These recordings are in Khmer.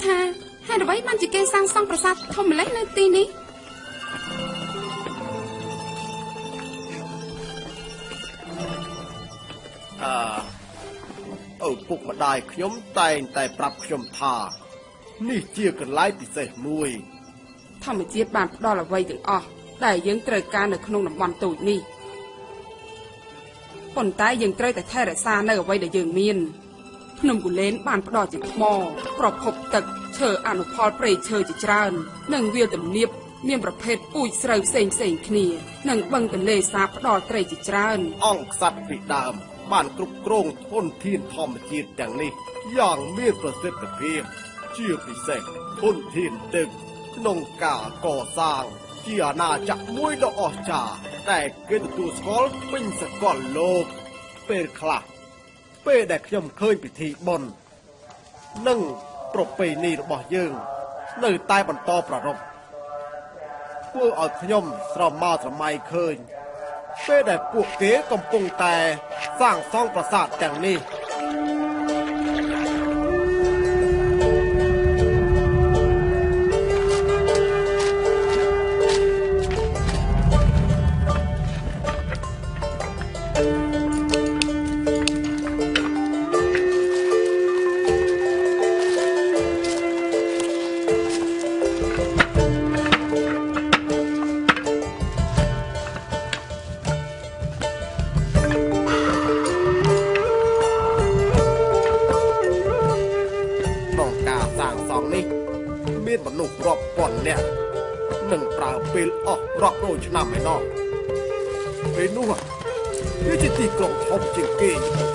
ថាហេតុអ្វីបានជាគេសាងសង់ប្រាសាទធំម្លេះនៅទីនេះឪពុកម្ដាយខ្ញុំតែងតែប្រាប់ខ្ញុំថានេះជាកន្លែងពិសេសមួយធម្មជាតិបានផ្ដល់អ្វីទាំងអស់ដែលយើងត្រូវការនៅក្នុងតំបន់តូចនេះប៉ុន្តែយើងត្រូវតែថែរក្សានៅអ្វីដែលយើងមានភ្នំគូលែនបានផ្ដល់ជាថ្មប្រភពទឹកឈើអនុផលព្រៃឈើជាច្រើននិងវាលទំនាបមានប្រភេទពូជស្រូវផ្សេងគ្នានិងបឹងទន្លេសាបផ្ដល់ត្រីជាច្រើនអង្គខ្សាត់ពីដើមបានគ្រប់គ្រងធនធានធម្មជាតិទាំងនេះយ៉ាងមានប្រសិទ្ធភាពជាពិសេសធនធានទឹកក្នុងការកសាងជាអាណាចក្រមួយដ៏អស្ចារ្យតែគេទទួលស្គាល់ពេញសកលលោកពេលខ្លះពេលដែលខ្ញុំឃើញពិធីបុណ្យនិងប្រពៃណីរបស់យើងនៅតែបន្តប្រារព្ធធ្វើឲ្យខ្ញុំស្រមើស្រមៃឃើញពេលដែលពួកគេកំពុងតែសាងសង់ប្រាសាទទាំងនេះពេលអស់រាប់រយឆ្នាំឯណោះពេលនោះវាជាទីក្រុងធំជាងគេ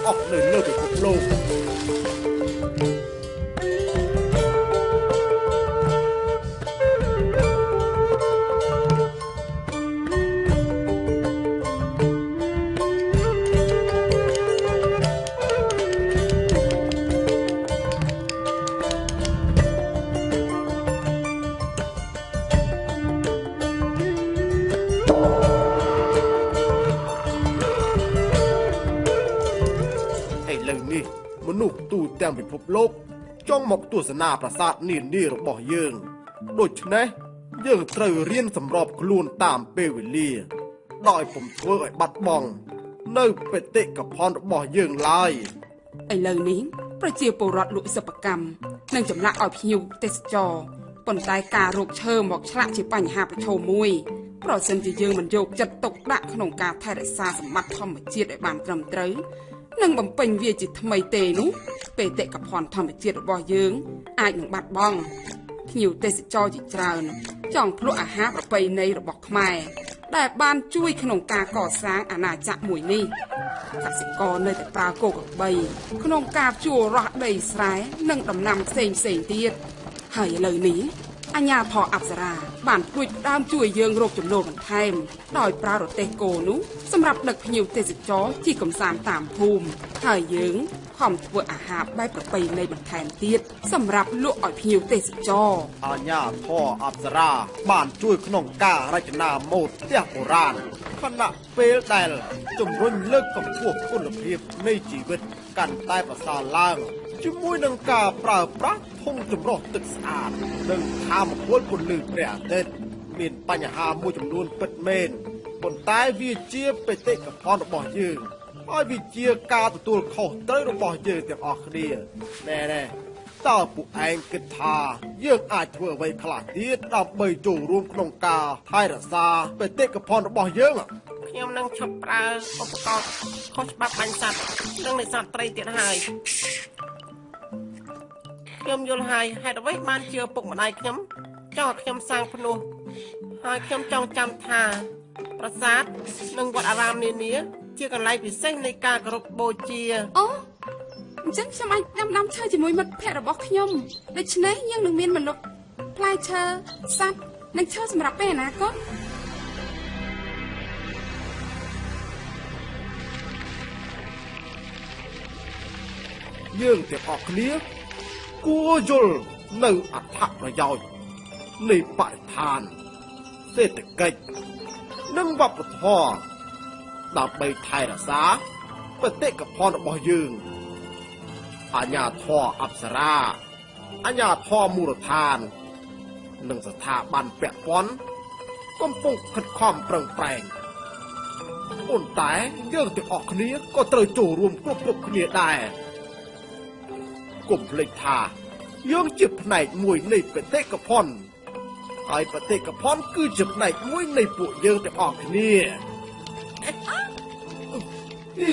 អស់នៅលើពិភពលោកមនុស្សទូទាំងពិភពលោកចង់មកទស្សនាប្រាសាទនានារបស់យើងដូច្នេះយើងត្រូវរៀនសម្របខ្លួនតាមពេលវេលាដោយពុំធ្វើឲ្យបាត់បង់នៅបេតិកភណ្ឌរបស់យើងឡើយឥឡូវនេះប្រជាពលរដ្ឋលក់សិប្បកម្មនិងចម្លាក់ឲ្យភ្ញៀវទេសចរប៉ុន្តែការរកឈើមកឆ្លាក់ជាបញ្ហាប្រឈមមួយប្រសិនជាយើងមិនយកចិត្តទុកដាក់ក្នុងការថែរក្សាសម្បត្តិធម្មជាតិឲ្យបានត្រឹមត្រូវនិងបំពេញវាជាថ្មីទេនោះបេតិកភណ្ឌធម្មជាតិរបស់យើងអាចនឹងបាត់បង់ភ្ញៀវទេសចរជាច្រើនចង់ភ្លក់អាហារប្រពៃណីរបស់ខ្មែរដែលបានជួយក្នុងការកសាងអាណាចក្រមួយនេះកសិករនៅតែប្រើគោក្របីក្នុងការភ្ជួររាស់ដីស្រែនិងដំណាំផ្សេងទៀតហើយឥឡូវនេះអាជ្ញាធរអប្សរាបានព្រួយផ្ដើមជួយយើងរកចំណូលបន្ថែមដោយប្រើរទេះគោនោះសម្រាប់ដឹកភ្ញៀវទេសចរជិះកម្សាន្តតាមភូមិហើយយើងខំធ្វើអាហារបែបប្រពៃណីបន្ថែមទៀតសម្រាប់លក់ឲ្យភ្ញៀវទេសចរអាជ្ញាធរអប្សរាបានជួយក្នុងការរចនាម៉ូដផ្ទះបុរាណខណៈពេលដែលជំរុញលើកកម្ពស់គុណភាពនៃជីវិតកាន់តែប្រសើរឡើងជាមួយនឹងការប្រើប្រាស់ធុងចម្រោះទឹកស្អាតនិងថាមពលពន្លឺព្រះអាទិត្យមានបញ្ហាមួយចំនួនពិតមែនប៉ុន្តែវាជាបេតិកភណ្ឌរបស់យើងហើយវាជាការទទួលខុសត្រូវរបស់យើងទាំងអស់គ្នាណែតើពួកឯងគិតថាយើងអាចធ្វើអ្វីខ្លះទៀតដើម្បីចូលរួមក្នុងការថែរក្សាបេតិកភណ្ឌរបស់យើងខ្ញុំនឹងឈប់ប្រើឧបករណ៍ខុសច្បាប់បាញ់សត្វនិងនេសាទត្រីទៀតហើយខ្ញុំយល់ហើយហេតុអ្វីបានជាឪពុកម្ដាយខ្ញុំចង់ឲ្យខ្ញុំសាងភ្នោះហើយខ្ញុំចង់ចាំថាប្រាសាទនិងវត្តអារាមនានាជាកន្លែងពិសេសនៃការគោរពបូជាអូអញ្ចឹងខ្ញុំអាចដាំឈើជាមួយមិត្តភ័ក្តិរបស់ខ្ញុំដូច្នេះយើងនឹងមានមនុស្សផ្លែឈើសត្វនិងឈើសម្រាប់ពេលអនាគតយើងទាំងអស់គ្នាគួរយល់នៅអត្ថប្រយោជន៍នៃបរិស្ថានសេដ្ឋកិច្ចនិងវប្បធម៌ដើម្បីថែរក្សាបេតិកភណ្ឌរបស់យើងអាជ្ញាធរអប្សរា អាជ្ញាធរមូលដ្ឋាននិងស្ថាប័នពាក់ព័ន្ធកំពុងខិតខំប្រឹងប្រែងប៉ុន្តែយើងទាំងអស់គ្នាក៏ត្រូវចូលរួមគ្រប់គ្នាដែរកុំភ្លេចថាយើងជាផ្នែកមួយនៃបេតិកភណ្ឌហើយបេតិកភណ្ឌគឺជាផ្នែកមួយនៃពួកយើងទាំងអស់គ្នា អ